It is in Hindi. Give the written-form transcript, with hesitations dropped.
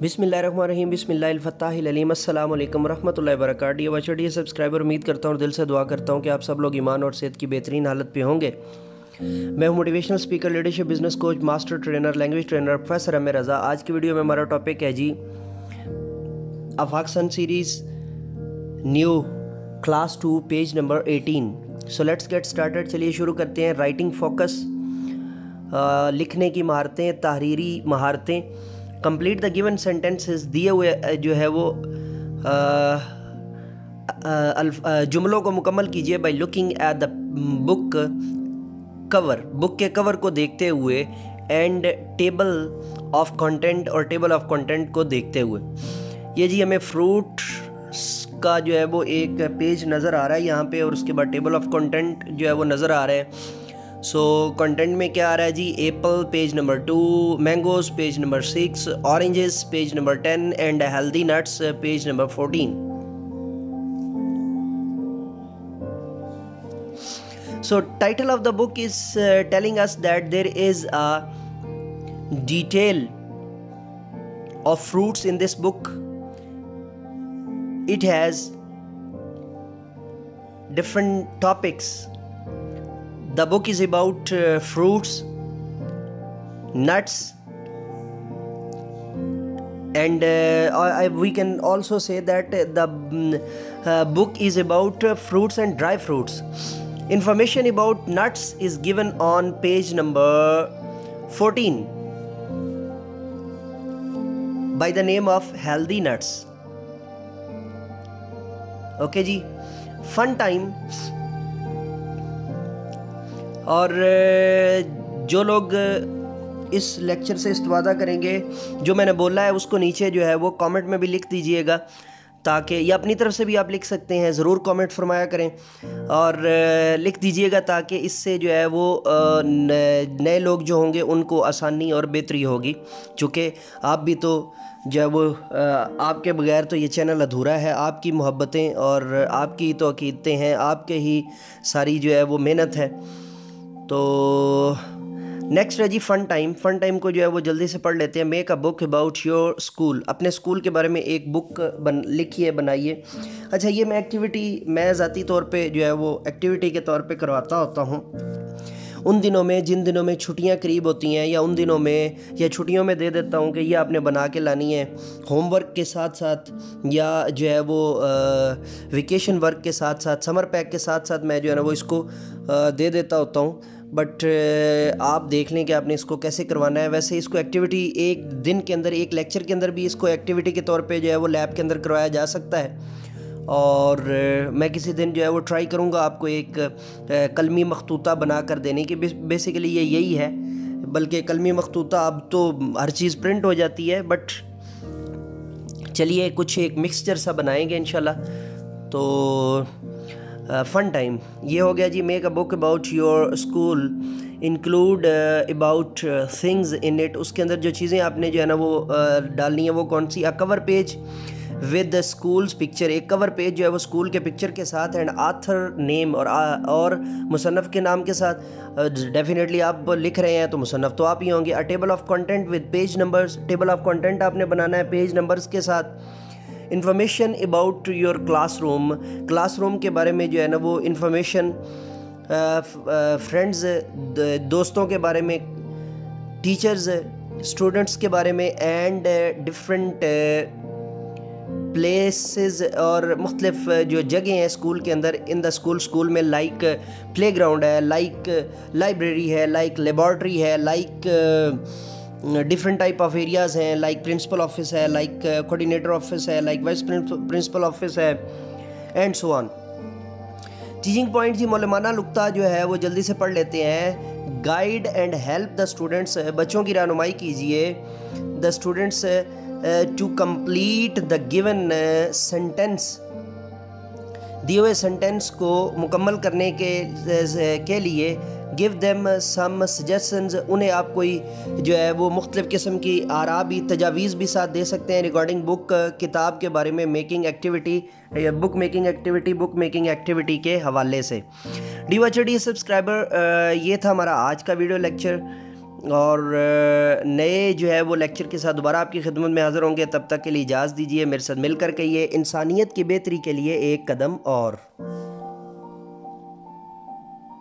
बिस्मिल्लाहिर्रहमानिर्रहीम बिस्मिल्लाहिल-फत्ताहिल-अलीम अस्सलाम वालेकुम रहमतुल्लाहि व बरकातहू। वचड़िए सब्सक्राइबर, उम्मीद करता हूँ और दिल से दुआ करता हूँ कि आप सब लोग ईमान और सेहत की बेहतरीन हालत पे होंगे। मैं हूँ motivational speaker, leadership, business coach, master trainer, language trainer professor Amir Raza. आज की वीडियो में हमारा टॉपिक है जी Afaq sun series new class 2 page number 18। So let's get started. चलिए शुरू करते हैं। राइटिंग फोकस, लिखने की महारतें, तहरीरी महारतें। कंप्लीट द गिवन सेंटेंसेस, दिए हुए जो है वो जुमलों को मुकम्मल कीजिए by looking at the book cover, book के कवर को देखते हुए, एंड टेबल ऑफ कंटेंट, और टेबल ऑफ कंटेंट को देखते हुए। ये जी हमें फ्रूट का जो है वो एक पेज नज़र आ रहा है यहाँ पे, और उसके बाद टेबल ऑफ कंटेंट जो है वो नज़र आ रहा है। सो कंटेंट में क्या आ रहा है जी? Apple page number 2, mangoes page number 6, oranges page number 10 and healthy nuts page number 14। So title of the book is telling us that there is a detail of fruits in this book. It has different topics. The book is about fruits, nuts, and we can also say that the book is about fruits and dry fruits. Information about nuts is given on page number 14 by the name of healthy nuts. Okay जी, fun time। और जो लोग इस लेक्चर से इस्तेफादा करेंगे, जो मैंने बोला है उसको नीचे जो है वो कमेंट में भी लिख दीजिएगा, ताकि या अपनी तरफ से भी आप लिख सकते हैं, ज़रूर कमेंट फरमाया करें और लिख दीजिएगा, ताकि इससे जो है वो नए लोग जो होंगे उनको आसानी और बेहतरी होगी। चूँकि आप भी तो जो है वो आपके बगैर तो ये चैनल अधूरा है। आपकी मोहब्बतें और आपकी तो अकीदतें हैं, आपके ही सारी जो है वो मेहनत है। तो नेक्स्ट है जी फन टाइम। फन टाइम को जो है वो जल्दी से पढ़ लेते हैं। Make a book about your school, अपने स्कूल के बारे में एक बुक लिखिए, बनाइए। अच्छा, ये मैं एक्टिविटी मैं ज़ाती तौर पे जो है वो एक्टिविटी के तौर पे करवाता होता हूँ उन दिनों में, जिन दिनों में छुट्टियां करीब होती हैं, या उन दिनों में या छुट्टियों में दे देता हूं कि ये आपने बना के लानी है होमवर्क के साथ साथ, या जो है वो वेकेशन वर्क के साथ साथ, समर पैक के साथ साथ मैं जो है ना वो इसको दे देता होता हूं। बट आप देख लें कि आपने इसको कैसे करवाना है। वैसे इसको एक्टिविटी एक दिन के अंदर, एक लेक्चर के अंदर भी इसको एक्टिविटी के तौर पे जो है वो लैब के अंदर करवाया जा सकता है। और मैं किसी दिन जो है वो ट्राई करूँगा आपको एक कलमी मखतूता बना कर देने की। बेसिकली ये यही है, बल्कि कलमी मखतूता अब तो हर चीज़ प्रिंट हो जाती है, बट चलिए कुछ एक मिक्सचर सा बनाएंगे इंशाल्लाह। तो फन टाइम ये हो गया जी। Make a book about your school, include about things in it. उसके अंदर जो चीज़ें आपने जो है ना वो डालनी है वो कौन सी? A cover page with the school's picture, एक कवर पेज जो है वो स्कूल के पिक्चर के साथ, एंड आथर नेम, और मुसन्नफ़ के नाम के साथ। डेफिनेटली आप लिख रहे हैं तो मुसन्नफ़ तो आप ही होंगे। अ table of content with page numbers, table of content आपने बनाना है पेज नंबर्स के साथ। Information about your classroom, classroom के बारे में जो है ना वो इंफॉर्मेशन, फ्रेंड्स, दोस्तों के बारे में, टीचर्स, स्टूडेंट्स के बारे में, एंड डिफरेंट प्लेसेस, और मुख्तलिफ जो जगह हैं स्कूल के अंदर, इन द स्कूल, स्कूल में लाइक प्ले ग्राउंड है, लाइक लाइब्रेरी है, लाइक लेबॉर्ट्री है, like different type of areas हैं, लाइक प्रिंसिपल ऑफिस है, लाइक कोऑर्डिनेटर ऑफिस है, लाइक वाइस प्रिंसिपल ऑफिस है, and so on. Teaching point जी, मौलमाना नुक्ता जो है वो जल्दी से पढ़ लेते हैं। Guide and help the students, बच्चों की रहनुमाई कीजिए, the students to complete the given sentence, दिए हुए सेंटेंस को मुकम्मल करने के लिए गिव देम सम सजेशंस, उन्हें आप कोई जो है वो मुख्तलिफ़ किस्म की आरा भी, तजावीज़ भी साथ दे सकते हैं रिगार्डिंग बुक, किताब के बारे में, making activity, book making activity के हवाले से। डी सब्सक्राइबर, ये था हमारा आज का वीडियो लेक्चर। और नए जो है वो लेक्चर के साथ दोबारा आपकी खिदमत में हाज़िर होंगे। तब तक के लिए इजाज़त दीजिए। मेरे साथ मिलकर कहिए, इंसानियत की बेहतरी के लिए एक कदम और।